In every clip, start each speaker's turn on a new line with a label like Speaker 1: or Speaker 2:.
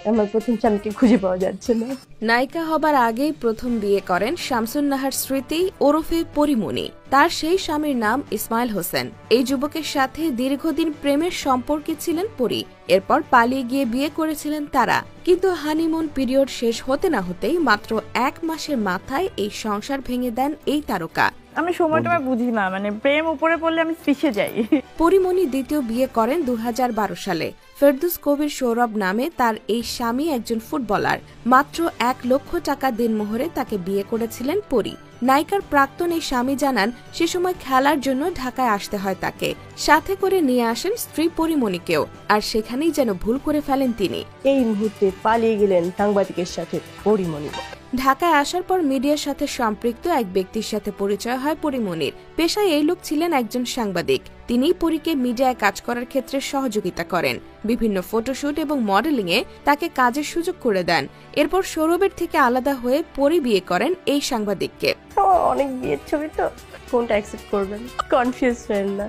Speaker 1: আমার প্রথম স্বামীকে খুঁজে পাওয়া যাচ্ছে না।
Speaker 2: নায়িকা হবার আগেই প্রথম বিয়ে করেন শামসুন নাহার স্মৃতি ওরফে পরিমণি। তার সেই স্বামীর নাম ইসমাইল হোসেন। এই যুবকের সাথে দীর্ঘদিন প্রেমের সম্পর্কে ছিলেন পরি। এরপর পালিয়ে গিয়ে বিয়ে করেছিলেন তারা। কিন্তু হানিমুন পিরিয়ড শেষ হতে না হতেই মাত্র 1 মাসের মাথায় এই সংসার ভেঙে দেন এই তারকা।
Speaker 3: আমি সময়টা বুঝি না, মানে প্রেম উপরে পড়লে আমি পিছিয়ে যাই।
Speaker 2: পরিমণি দ্বিতীয় বিয়ে করেন 2012 সালে। ফেরদৌস কবির সৌরভ নামে তার এই স্বামী একজন ফুটবলার। মাত্র 1 লক্ষ টাকা দিনমোহরে তাকে বিয়ে করেছিলেন পরি। নায়িকার প্রাক্তন এই স্বামী জানান সে সময় খেলার জন্য ঢাকায় আসতে হয় তাকে। সাথে করে নিয়ে আসেন স্ত্রী পরিমণিকেও, আর সেখানেই যেন ভুল করে ফেলেন তিনি।
Speaker 1: এই মুহূর্তে পালিয়ে গেলেন সাংবাদিকের সাথে পরিমণি।
Speaker 2: ঢাকায় আসার পর মিডিয়ার সাথে সম্পৃক্ত এক ব্যক্তির সাথে পরিচয় হয় পরিমণির। পেশায় এই লোক ছিলেন একজন সাংবাদিক। তিনিই পরীকে মিডিয়ায় কাজ করার ক্ষেত্রে সহযোগিতা করেন। বিভিন্ন ফটোশুট এবং মডেলিং এ তাকে কাজের সুযোগ করে দেন। এরপর সৌরভের থেকে আলাদা হয়ে পরি বিয়ে করেন এই সাংবাদিককে।
Speaker 1: অনেক বিয়ের ছবি তো, কোনটা অ্যাকসেপ্ট করবেন, কনফিউজ হবেন না।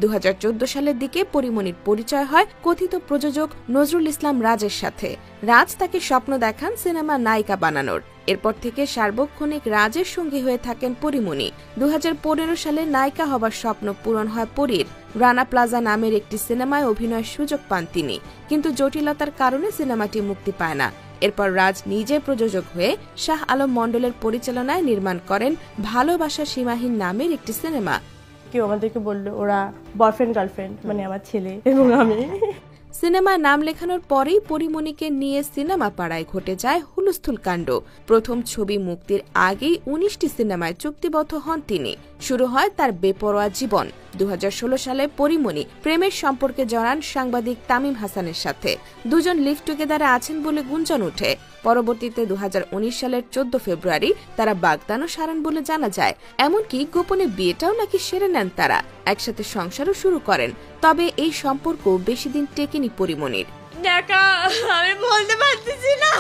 Speaker 2: 2014 সালের দিকে পরিমণির পরিচয় হয় কথিত প্রযোজক নজরুল ইসলাম রাজের সাথে। রাজ তাকে স্বপ্ন দেখান সিনেমা নায়িকা বানানোর। এরপর থেকে সার্বক্ষণিক রাজের সঙ্গী হয়ে থাকেন পরিমণি। 2015 সালে নায়িকা হবার স্বপ্ন পূরণ হয় পরীর। রানা প্লাজা নামের একটি সিনেমায় অভিনয়ের সুযোগ পান তিনি, কিন্তু জটিলতার কারণে সিনেমাটি মুক্তি পায় না। এরপর রাজ নিজে প্রযোজক হয়ে শাহ আলম মণ্ডলের পরিচালনায় নির্মাণ করেন ভালোবাসা সীমাহীন নামের একটি সিনেমা।
Speaker 1: কেউ আমাদেরকে বললো ওরা বয়ফ্রেন্ড গার্লফ্রেন্ড, মানে আমার ছেলে এবং আমি।
Speaker 2: সিনেমায় নাম লেখানোর পরেই পরিমণিকে নিয়ে সিনেমা পাড়ায় ঘটে যায় হুলস্থুল কাণ্ড। প্রথম ছবি মুক্তির আগেই 19টি সিনেমায় চুক্তিবদ্ধ হন তিনি। শুরু হয় তার বেপরোয়া জীবন। 2016 সালে পরিমণি প্রেমের সম্পর্কে জড়ান সাংবাদিক তামিম হাসানের সাথে। দুজন লিভ টুগেদারে আছেন বলে গুঞ্জন ওঠে। পরবর্তীতে 2019 সালের 14 ফেব্রুয়ারি তারা বাগদানও সারেন বলে জানা যায়। এমনকি গোপনে বিয়েটাও নাকি সেরে নেন তারা। একসাথে সংসারও শুরু করেন। তবে এই সম্পর্ক বেশি দিন টেকেনি পরিমণির।
Speaker 3: আমি বলতে পারতেছি না।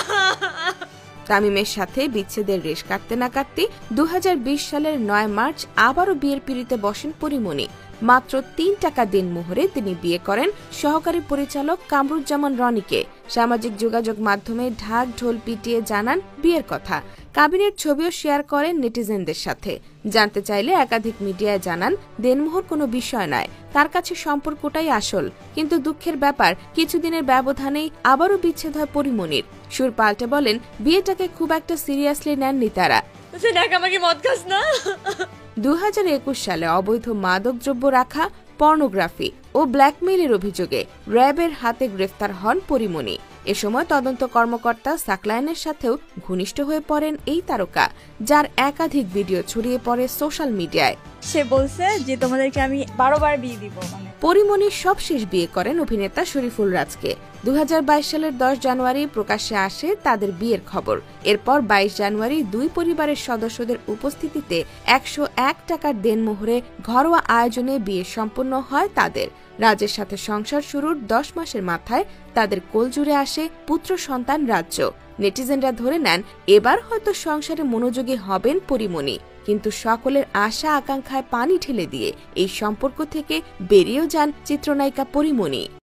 Speaker 2: তামিমের সাথে বিচ্ছেদের রেশ কাটতে না কাটতে 2020 সালের 9 মার্চ আবারও বিয়ের পিড়িতে বসেন পরিমণি। মাত্র 3 টাকা দিনমোহরে তিনি বিয়ে করেন সহকারী পরিচালক কামরুজ্জামান রনিকে। সামাজিক যোগাযোগ মাধ্যমে ঢাক ঢোল পিটিয়ে জানান বিয়ের কথা। কাবিনের ছবিও শেয়ার করেন নেটিজেনদের সাথে। জানতে চাইলে একাধিক মিডিয়ায় জানান দেনমোহর কোনো বিষয় নয়, তার কাছে সম্পর্কটাই আসল। কিন্তু দুঃখের ব্যাপার, কিছুদিনের ব্যবধানেই আবারও বিচ্ছেদ হয় পরিমণির। সুর পাল্টে বলেন বিয়েটাকে খুব একটা সিরিয়াসলি নেননি তারা। 2021 সালে অবৈধ মাদকদ্রব্য রাখা, পর্নোগ্রাফি ও ব্ল্যাকমেইলের অভিযোগে র্যাবের হাতে গ্রেফতার হন পরিমণি। এ সময় তদন্ত কর্মকর্তা সাকলায়নের সাথেও ঘনিষ্ঠ হয়ে পড়েন এই তারকা, যার একাধিক ভিডিও ছড়িয়ে পড়ে সোশ্যাল মিডিয়ায়।
Speaker 3: সে বলছে যে তোমাদেরকে আমি 12 বার বিয়ে দিব।
Speaker 2: পরিমণি সবশেষ বিয়ে করেন অভিনেতা শরীফুল রাজকে। 2022 সালের 10 জানুয়ারি প্রকাশ্যে আসে তাদের বিয়ের খবর। এরপর 22 জানুয়ারি দুই পরিবারের সদস্যদের উপস্থিতিতে 101 টাকার দেনমোহরে ঘরোয়া আয়োজনে বিয়ে সম্পন্ন হয় তাদের। রাজের সাথে সংসার শুরুর 10 মাসের মাথায় তাদের কোলজুড়ে আসে পুত্র সন্তান রাজ্য। নেটিজেনরা ধরে নেন এবার হয়তো সংসারে মনোযোগী হবেন পরিমণি। কিন্তু সকলের আশা আকাঙ্ক্ষায় পানি ঠেলে দিয়ে এই সম্পর্ক থেকে বেরিয়েও যান চিত্রনায়িকা পরিমণি।